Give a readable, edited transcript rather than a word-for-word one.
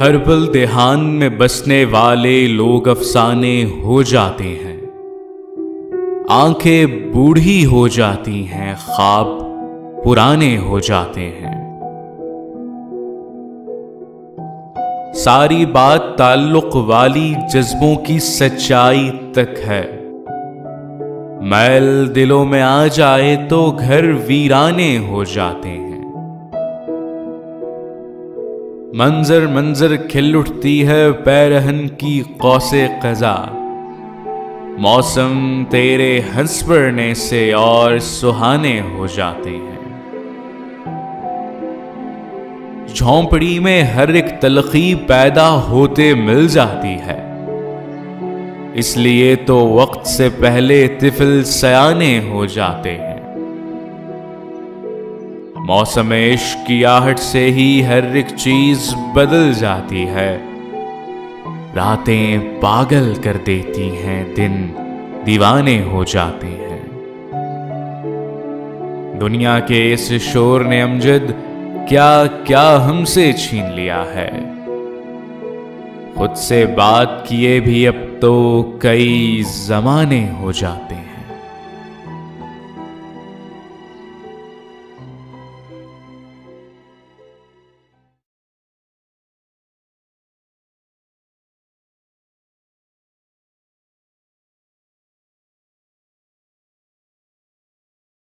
हर पल देहान में बसने वाले लोग अफसाने हो जाते हैं। आंखें बूढ़ी हो जाती हैं, ख्वाब पुराने हो जाते हैं। सारी बात ताल्लुक वाली जज्बों की सच्चाई तक है। मैल दिलों में आ जाए तो घर वीराने हो जाते हैं। मंजर मंजर खिल उठती है पैरहन की कौसे क़ज़ा। मौसम तेरे हंस पड़ने से और सुहाने हो जाते हैं। झोंपड़ी में हर एक तलखी पैदा होते मिल जाती है। इसलिए तो वक्त से पहले तिफल सयाने हो जाते हैं। मौसम इश्क की आहट से ही हर एक चीज बदल जाती है। रातें पागल कर देती हैं, दिन दीवाने हो जाते हैं। दुनिया के इस शोर ने अमजद क्या क्या हमसे छीन लिया है। खुद से बात किए भी अब तो कई जमाने हो जाते हैं।